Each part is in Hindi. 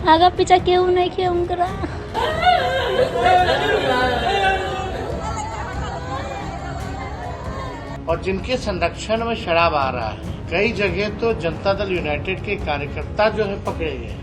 आगा पीछा केहू नहीं खे उनकरा। और जिनके संरक्षण में शराब आ रहा है, कई जगह तो जनता दल यूनाइटेड के कार्यकर्ता जो है पकड़े गए।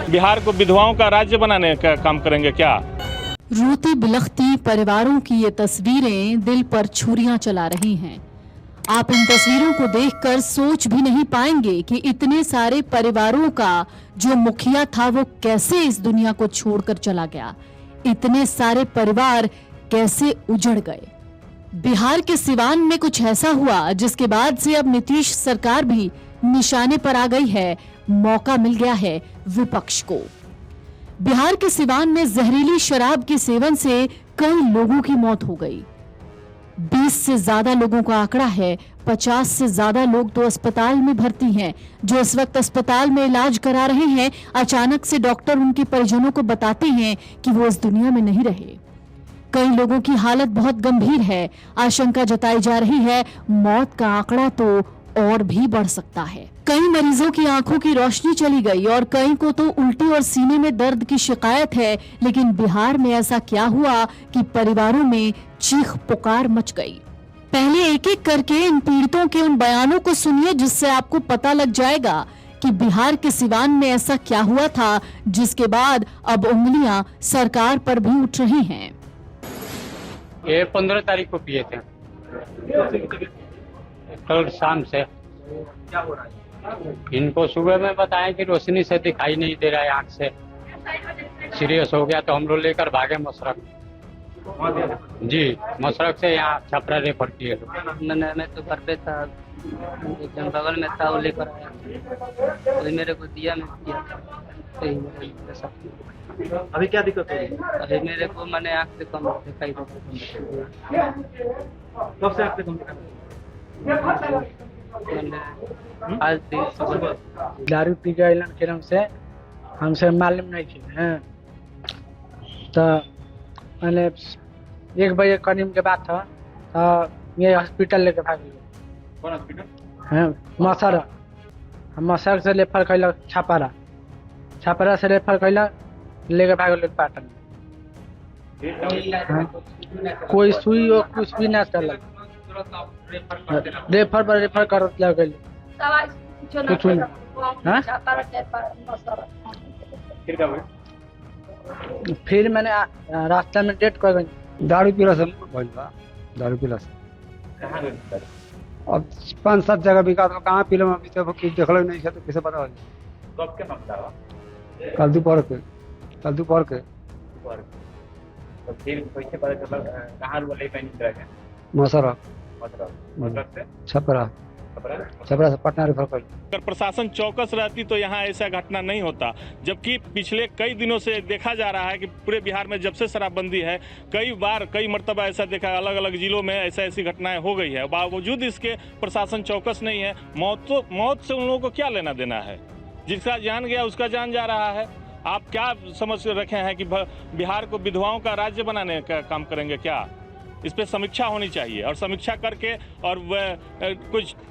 बिहार को विधवाओं का राज्य बनाने का काम करेंगे क्या? रोती बिलखती परिवारों की ये तस्वीरें दिल पर छुरियां चला रही हैं। आप इन तस्वीरों को देखकर सोच भी नहीं पाएंगे कि इतने सारे परिवारों का जो मुखिया था वो कैसे इस दुनिया को छोड़कर चला गया। इतने सारे परिवार कैसे उजड़ गए। बिहार के सिवान में कुछ ऐसा हुआ जिसके बाद से अब नीतीश सरकार भी निशाने पर आ गई है। मौका मिल गया है विपक्ष को। बिहार के सिवान में जहरीली शराब के सेवन से कई लोगों की मौत हो गई। 20 से ज्यादा लोगों का आंकड़ा है। 50 से ज्यादा लोग तो अस्पताल में भर्ती हैं। जो इस वक्त अस्पताल में इलाज करा रहे हैं, अचानक से डॉक्टर उनके परिजनों को बताते हैं कि वो इस दुनिया में नहीं रहे। कई लोगों की हालत बहुत गंभीर है। आशंका जताई जा रही है मौत का आंकड़ा तो और भी बढ़ सकता है। कई मरीजों की आंखों की रोशनी चली गई और कई को तो उल्टी और सीने में दर्द की शिकायत है। लेकिन बिहार में ऐसा क्या हुआ कि परिवारों में चीख पुकार मच गई। पहले एक एक करके इन पीड़ितों के उन बयानों को सुनिए जिससे आपको पता लग जाएगा कि बिहार के सिवान में ऐसा क्या हुआ था जिसके बाद अब उंगलियां सरकार पर भी उठ रही हैं। ये 15 तारीख को पिए थे, कल शाम से। क्या हो रहा है? इनको सुबह में बताएं कि रोशनी से दिखाई नहीं दे रहा है, आँख से सीरियस हो गया तो हम लोग लेकर भागे मशरक। जी, मशरक से यहाँ छपरा रेफर किए लोग। मैं तो घर पे था, एकदम बगल में था, वो लेकर आया तो मेरे को दिया, मैं किया। अभी क्या दिक्कत हो रही है? अभी मेरे को मैंने आँख से कम दिखाई देता। कब से आँख से कम दिखाई? आज दिन सुबह दारू पी के अलन के से हमसे मालूम नहीं थी हैं। तो मैंने 1 बजे करीब के बाद था तो ये हॉस्पिटल लेके भाग गए। कौन हॉस्पिटल? हैं मसर। हम मसर से रेफर कैल छापारा, छापारा से रेफर कैल लेके भाग गए पाटन। कोई सुई और कुछ भी ना चल, रेफर पर रेफर कर गए कुछ नहीं। फिर मैंने रास्ता में डेट कर गई। दारू पीला से भइल बा, दारू पीला से कहाँ गए? अब 5-7 जगह बिका तो कहाँ पीलो अभी तो देखलो नहीं है तो कैसे पता हो? कब के मामला हुआ? कल दोपहर के तो फिर कैसे पता चला कहाँ रुआ ले पैनिक रह गया? मसरा मतलब से छपरा से पटना रेफर कर। अगर प्रशासन चौकस रहती तो यहाँ ऐसा घटना नहीं होता। जबकि पिछले कई दिनों से देखा जा रहा है कि पूरे बिहार में जब से शराबबंदी है कई मरतबा ऐसा देखा, अलग अलग जिलों में ऐसी घटनाएं हो गई है। बावजूद इसके प्रशासन चौकस नहीं है। मौत से उन लोगों को क्या लेना देना है? जिसका जान गया उसका जान जा रहा है। आप क्या समझ रखे हैं कि बिहार को विधवाओं का राज्य बनाने का काम करेंगे क्या? इस पे समीक्षा होनी चाहिए और समीक्षा करके और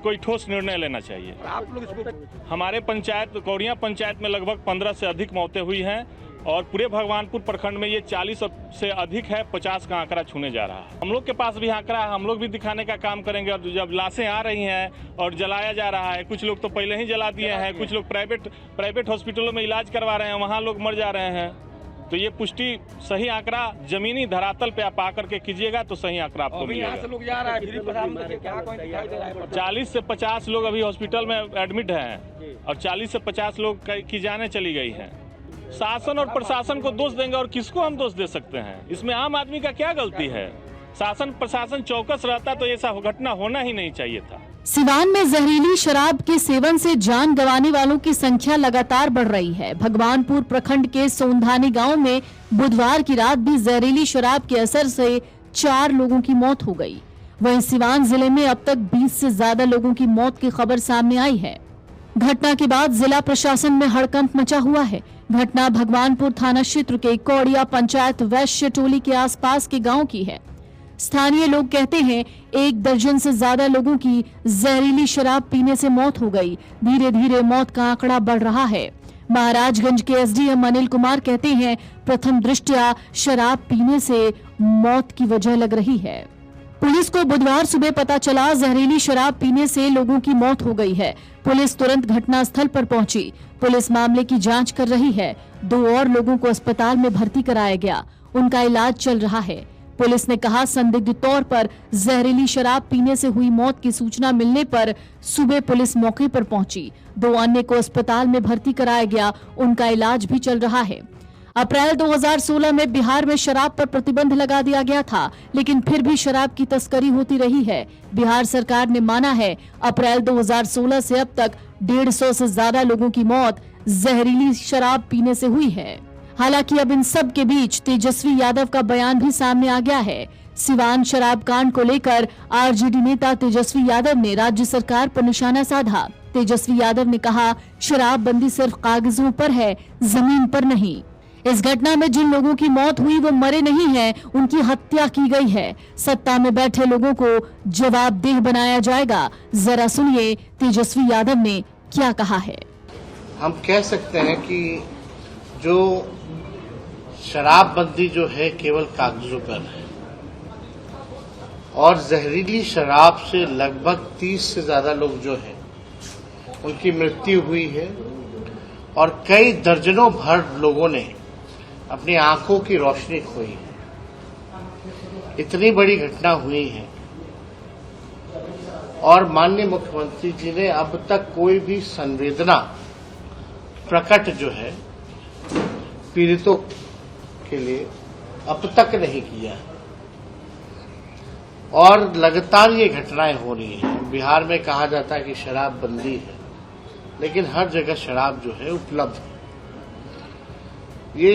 कोई ठोस निर्णय लेना चाहिए। आप लोग हमारे पंचायत कौड़िया पंचायत में लगभग 15 से अधिक मौतें हुई हैं और पूरे भगवानपुर प्रखंड में ये 40 से अधिक है। 50 का आंकड़ा छूने जा रहा है। हम लोग के पास भी आंकड़ा है, हम लोग भी दिखाने का काम करेंगे। और जब लाशें आ रही हैं और जलाया जा रहा है, कुछ लोग तो पहले ही जला दिए हैं, कुछ लोग प्राइवेट हॉस्पिटलों में इलाज करवा रहे हैं, वहाँ लोग मर जा रहे हैं। तो ये पुष्टि सही आंकड़ा जमीनी धरातल पे आप आकर के कीजिएगा तो सही आंकड़ा आपको मिलेगा। लोग जा रहा है 40 से 50 लोग अभी हॉस्पिटल में एडमिट हैं और 40 से 50 लोग की जानें चली गई हैं। शासन और प्रशासन को दोष देंगे और किसको हम दोष दे सकते हैं? इसमें आम आदमी का क्या गलती है? शासन प्रशासन चौकस रहता तो ऐसा घटना होना ही नहीं चाहिए था। सिवान में जहरीली शराब के सेवन से जान गंवाने वालों की संख्या लगातार बढ़ रही है। भगवानपुर प्रखंड के सोंधानी गांव में बुधवार की रात भी जहरीली शराब के असर से 4 लोगों की मौत हो गई। वहीं सिवान जिले में अब तक 20 से ज्यादा लोगों की मौत की खबर सामने आई है। घटना के बाद जिला प्रशासन में हड़कंप मचा हुआ है। घटना भगवानपुर थाना क्षेत्र के कौड़िया पंचायत वैश्य टोली के आसपास के गांव की है। स्थानीय लोग कहते हैं 1 दर्जन से ज्यादा लोगों की जहरीली शराब पीने से मौत हो गई। धीरे धीरे मौत का आंकड़ा बढ़ रहा है। महाराजगंज के एसडीएम अनिल कुमार कहते हैं प्रथम दृष्टया शराब पीने से मौत की वजह लग रही है। पुलिस को बुधवार सुबह पता चला जहरीली शराब पीने से लोगों की मौत हो गई है। पुलिस तुरंत घटनास्थल पर पहुंची। पुलिस मामले की जांच कर रही है। 2 और लोगों को अस्पताल में भर्ती कराया गया, उनका इलाज चल रहा है। पुलिस ने कहा संदिग्ध तौर पर जहरीली शराब पीने से हुई मौत की सूचना मिलने पर सुबह पुलिस मौके पर पहुंची। 2 अन्य को अस्पताल में भर्ती कराया गया, उनका इलाज भी चल रहा है। अप्रैल 2016 में बिहार में शराब पर प्रतिबंध लगा दिया गया था, लेकिन फिर भी शराब की तस्करी होती रही है। बिहार सरकार ने माना है अप्रैल 2016 से अब तक 150 से ज्यादा लोगों की मौत जहरीली शराब पीने से हुई है। हालांकि अब इन सब के बीच तेजस्वी यादव का बयान भी सामने आ गया है। सिवान शराब कांड को लेकर आरजेडी नेता तेजस्वी यादव ने राज्य सरकार पर निशाना साधा। तेजस्वी यादव ने कहा शराबबंदी सिर्फ कागजों पर है, जमीन पर नहीं। इस घटना में जिन लोगों की मौत हुई वो मरे नहीं हैं, उनकी हत्या की गई है। सत्ता में बैठे लोगों को जवाबदेह बनाया जाएगा। जरा सुनिए तेजस्वी यादव ने क्या कहा है। हम कह सकते हैं कि जो शराबबंदी जो है केवल कागजों पर है और जहरीली शराब से लगभग 30 से ज्यादा लोग जो है उनकी मृत्यु हुई है और कई दर्जनों भर लोगों ने अपनी आंखों की रोशनी खोई है। इतनी बड़ी घटना हुई है और माननीय मुख्यमंत्री जी ने अब तक कोई भी संवेदना प्रकट जो है पीड़ितों के लिए अब तक नहीं किया और लगातार ये घटनाएं हो रही हैं। बिहार में कहा जाता है कि शराब बंदी है, लेकिन हर जगह शराब जो है उपलब्ध है। ये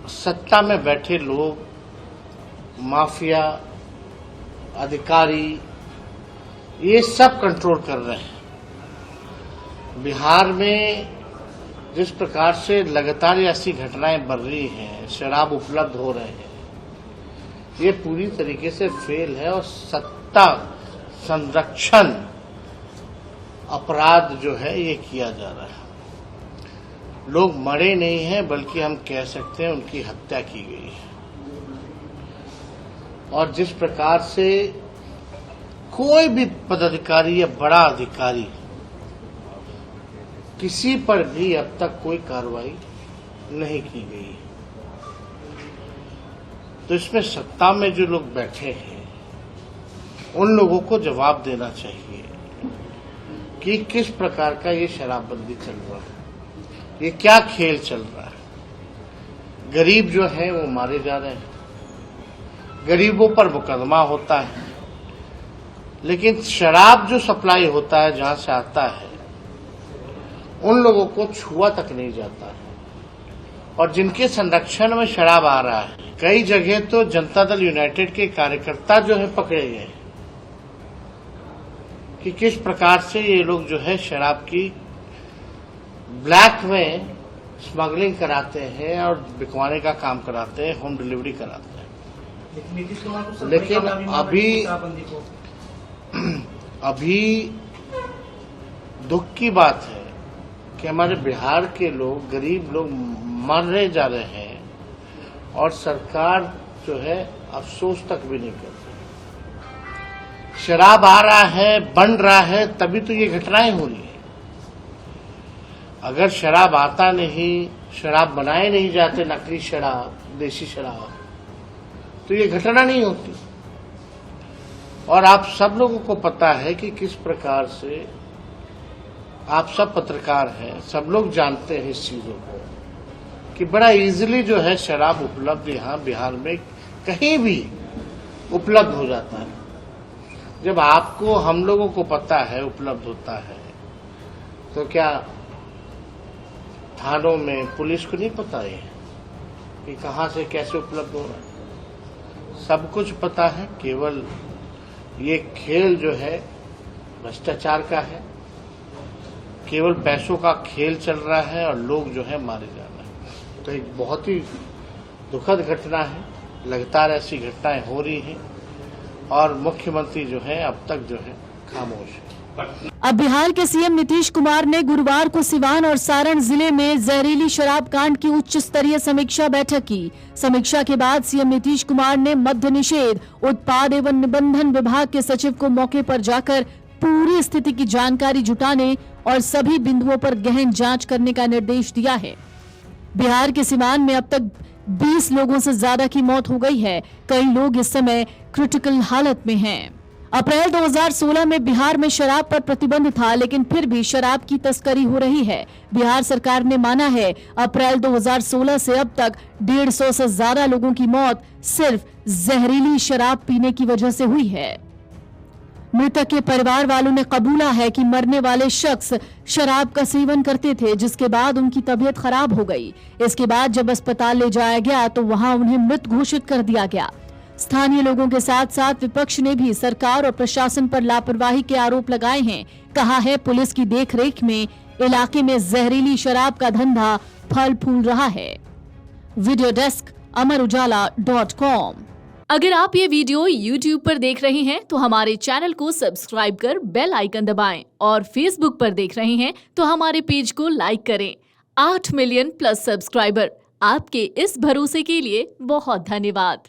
सत्ता में बैठे लोग, माफिया, अधिकारी, ये सब कंट्रोल कर रहे हैं। बिहार में जिस प्रकार से लगातार ऐसी घटनाएं बढ़ रही हैं, शराब उपलब्ध हो रहे हैं, ये पूरी तरीके से फेल है और सत्ता संरक्षण अपराध जो है ये किया जा रहा है। लोग मरे नहीं हैं, बल्कि हम कह सकते हैं उनकी हत्या की गई है। और जिस प्रकार से कोई भी पदाधिकारी या बड़ा अधिकारी, किसी पर भी अब तक कोई कार्रवाई नहीं की गई, तो इसमें सत्ता में जो लोग बैठे हैं उन लोगों को जवाब देना चाहिए कि किस प्रकार का ये शराबबंदी चल रहा है, ये क्या खेल चल रहा है। गरीब जो है वो मारे जा रहे हैं, गरीबों पर मुकदमा होता है, लेकिन शराब जो सप्लाई होता है जहां से आता है उन लोगों को छुआ तक नहीं जाता है। और जिनके संरक्षण में शराब आ रहा है, कई जगह तो जनता दल यूनाइटेड के कार्यकर्ता जो है पकड़े गए कि किस प्रकार से ये लोग जो है शराब की ब्लैक में स्मगलिंग कराते हैं और बिकवाने का काम कराते हैं, होम डिलीवरी कराते हैं। लेकिन अभी दुख की बात है कि हमारे बिहार के लोग, गरीब लोग मरने जा रहे हैं और सरकार जो है अफसोस तक भी नहीं करती। शराब आ रहा है, बन रहा है, तभी तो ये घटनाएं हो रही है। अगर शराब आता नहीं, शराब बनाए नहीं जाते, नकली शराब, देसी शराब, तो ये घटना नहीं होती। और आप सब लोगों को पता है कि किस प्रकार से, आप सब पत्रकार हैं, सब लोग जानते हैं इस चीजों को कि बड़ा इजीली जो है शराब उपलब्ध यहाँ बिहार में कहीं भी उपलब्ध हो जाता है। जब आपको, हम लोगों को पता है उपलब्ध होता है, तो क्या थानों में पुलिस को नहीं पता है कि कहां से कैसे उपलब्ध हो रहा है? सब कुछ पता है। केवल ये खेल जो है भ्रष्टाचार का है, केवल पैसों का खेल चल रहा है और लोग जो है मारे जा रहे हैं। तो एक बहुत ही दुखद घटना है। लगातार ऐसी घटनाएं हो रही हैं और मुख्यमंत्री जो है अब तक जो है खामोश है। अब बिहार के सीएम नीतीश कुमार ने गुरुवार को सिवान और सारण जिले में जहरीली शराब कांड की उच्च स्तरीय समीक्षा बैठक की। समीक्षा के बाद सीएम नीतीश कुमार ने मद्य निषेध, उत्पाद एवं निबंधन विभाग के सचिव को मौके पर जाकर पूरी स्थिति की जानकारी जुटाने और सभी बिंदुओं पर गहन जांच करने का निर्देश दिया है। बिहार के सिवान में अब तक 20 लोगों से ज्यादा की मौत हो गई है। कई लोग इस समय क्रिटिकल हालत में हैं। अप्रैल 2016 में बिहार में शराब पर प्रतिबंध था, लेकिन फिर भी शराब की तस्करी हो रही है। बिहार सरकार ने माना है अप्रैल 2016 से अब तक 150 से ज्यादा लोगों की मौत सिर्फ जहरीली शराब पीने की वजह से हुई है। मृतक के परिवार वालों ने कबूला है कि मरने वाले शख्स शराब का सेवन करते थे, जिसके बाद उनकी तबीयत खराब हो गई। इसके बाद जब अस्पताल ले जाया गया तो वहां उन्हें मृत घोषित कर दिया गया। स्थानीय लोगों के साथ साथ विपक्ष ने भी सरकार और प्रशासन पर लापरवाही के आरोप लगाए हैं। कहा है पुलिस की देखरेख में इलाके में जहरीली शराब का धंधा फल फूल रहा है। Video desk amarujala.com। अगर आप ये वीडियो YouTube पर देख रहे हैं तो हमारे चैनल को सब्सक्राइब कर बेल आइकन दबाएं, और Facebook पर देख रहे हैं तो हमारे पेज को लाइक करें। 8 मिलियन प्लस सब्सक्राइबर, आपके इस भरोसे के लिए बहुत धन्यवाद।